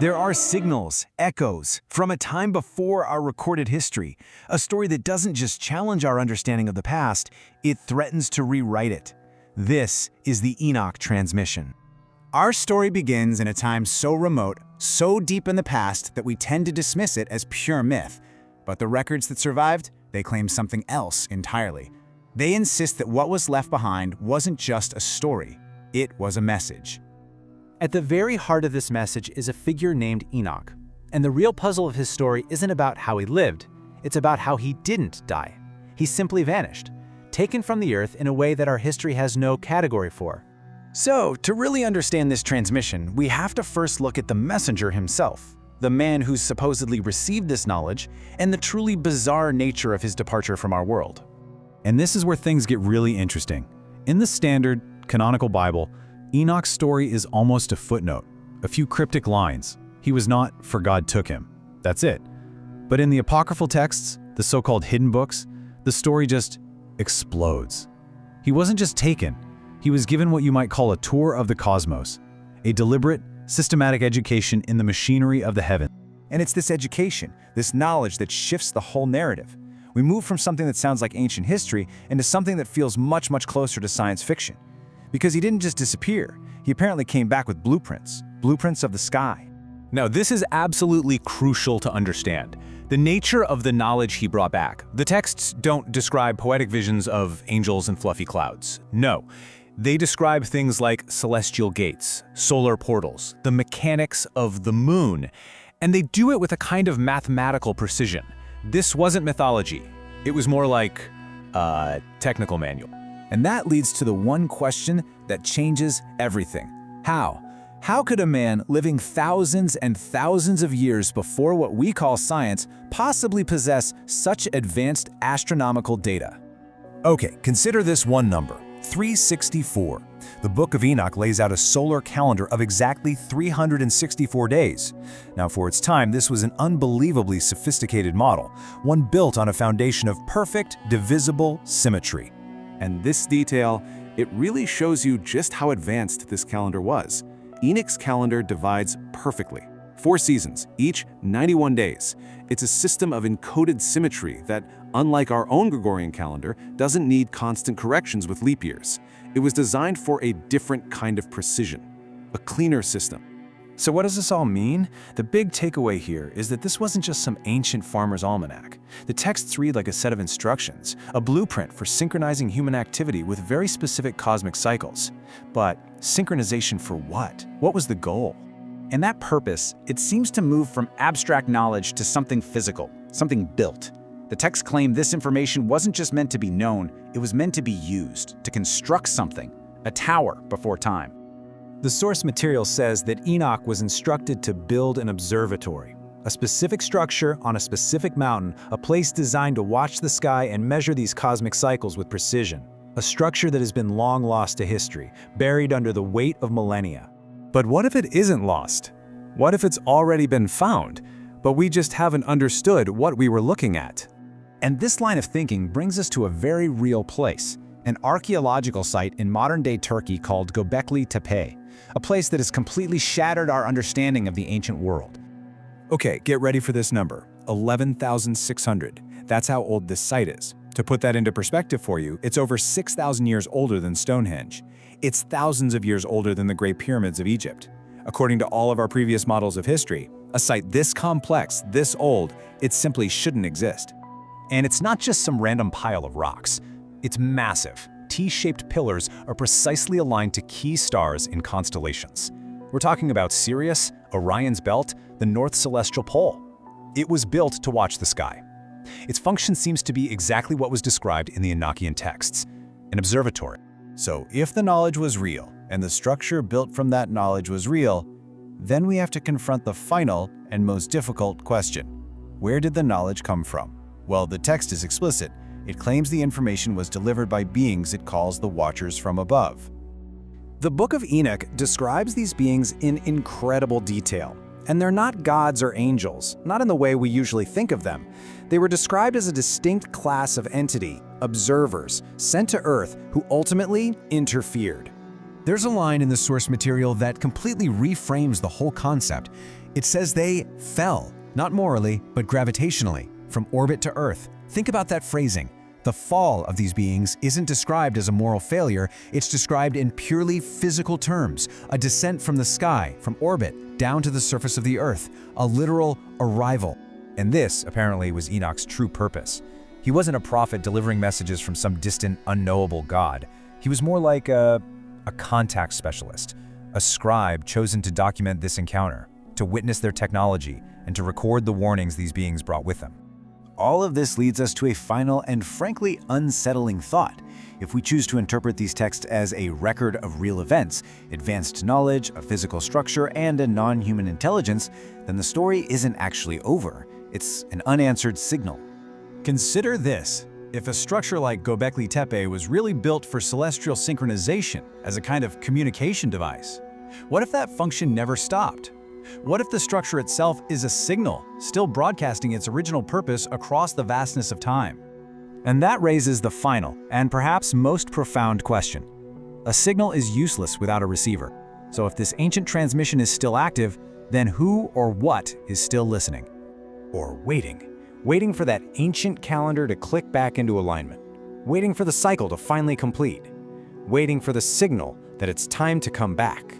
There are signals, echoes, from a time before our recorded history, a story that doesn't just challenge our understanding of the past, it threatens to rewrite it. This is the Enoch transmission. Our story begins in a time so remote, so deep in the past that we tend to dismiss it as pure myth. But the records that survived, they claim something else entirely. They insist that what was left behind wasn't just a story, it was a message. At the very heart of this message is a figure named Enoch. And the real puzzle of his story isn't about how he lived, it's about how he didn't die. He simply vanished, taken from the earth in a way that our history has no category for. So, to really understand this transmission, we have to first look at the messenger himself, the man who supposedly received this knowledge, and the truly bizarre nature of his departure from our world. And this is where things get really interesting. In the standard, canonical Bible, Enoch's story is almost a footnote, a few cryptic lines. He was not, for God took him. That's it. But in the apocryphal texts, the so-called hidden books, the story just explodes. He wasn't just taken, he was given what you might call a tour of the cosmos, a deliberate, systematic education in the machinery of the heavens. And it's this education, this knowledge that shifts the whole narrative. We move from something that sounds like ancient history into something that feels much, much closer to science fiction. Because he didn't just disappear, he apparently came back with blueprints of the sky. Now, this is absolutely crucial to understand. The nature of the knowledge he brought back. The texts don't describe poetic visions of angels and fluffy clouds. No. They describe things like celestial gates, solar portals, the mechanics of the moon, and they do it with a kind of mathematical precision. This wasn't mythology. It was more like a technical manual. And that leads to the one question that changes everything. How? How could a man living thousands and thousands of years before what we call science possibly possess such advanced astronomical data? Okay, consider this one number, 364. The Book of Enoch lays out a solar calendar of exactly 364 days. Now, for its time, this was an unbelievably sophisticated model, one built on a foundation of perfect, divisible symmetry. And this detail, it really shows you just how advanced this calendar was. Enoch's calendar divides perfectly. 4 seasons, each 91 days. It's a system of encoded symmetry that, unlike our own Gregorian calendar, doesn't need constant corrections with leap years. It was designed for a different kind of precision, a cleaner system. So what does this all mean? The big takeaway here is that this wasn't just some ancient farmer's almanac. The texts read like a set of instructions, a blueprint for synchronizing human activity with very specific cosmic cycles. But synchronization for what? What was the goal? And that purpose, it seems to move from abstract knowledge to something physical, something built. The texts claim this information wasn't just meant to be known, it was meant to be used, to construct something, a tower before time. The source material says that Enoch was instructed to build an observatory, a specific structure on a specific mountain, a place designed to watch the sky and measure these cosmic cycles with precision. A structure that has been long lost to history, buried under the weight of millennia. But what if it isn't lost? What if it's already been found, but we just haven't understood what we were looking at? And this line of thinking brings us to a very real place, an archaeological site in modern-day Turkey called Göbekli Tepe, a place that has completely shattered our understanding of the ancient world. Okay, get ready for this number, 11,600. That's how old this site is. To put that into perspective for you, it's over 6,000 years older than Stonehenge. It's thousands of years older than the Great Pyramids of Egypt. According to all of our previous models of history, a site this complex, this old, it simply shouldn't exist. And it's not just some random pile of rocks. It's massive. T-shaped pillars are precisely aligned to key stars in constellations. We're talking about Sirius, Orion's belt, the North Celestial Pole. It was built to watch the sky. Its function seems to be exactly what was described in the Enochian texts, an observatory. So if the knowledge was real, and the structure built from that knowledge was real, then we have to confront the final and most difficult question. Where did the knowledge come from? Well, the text is explicit. It claims the information was delivered by beings it calls the Watchers from above. The Book of Enoch describes these beings in incredible detail. And they're not gods or angels, not in the way we usually think of them. They were described as a distinct class of entity, observers, sent to Earth who ultimately interfered. There's a line in the source material that completely reframes the whole concept. It says they fell, not morally, but gravitationally, from orbit to Earth. Think about that phrasing. The fall of these beings isn't described as a moral failure, it's described in purely physical terms, a descent from the sky, from orbit, down to the surface of the Earth, a literal arrival. And this, apparently, was Enoch's true purpose. He wasn't a prophet delivering messages from some distant, unknowable god. He was more like a contact specialist, a scribe chosen to document this encounter, to witness their technology, and to record the warnings these beings brought with them. All of this leads us to a final and frankly unsettling thought. If we choose to interpret these texts as a record of real events, advanced knowledge, a physical structure, and a non-human intelligence, then the story isn't actually over. It's an unanswered signal. Consider this. If a structure like Göbekli Tepe was really built for celestial synchronization as a kind of communication device, what if that function never stopped? What if the structure itself is a signal, still broadcasting its original purpose across the vastness of time? And that raises the final, and perhaps most profound question. A signal is useless without a receiver. So if this ancient transmission is still active, then who or what is still listening? Or waiting for that ancient calendar to click back into alignment, waiting for the cycle to finally complete, waiting for the signal that it's time to come back.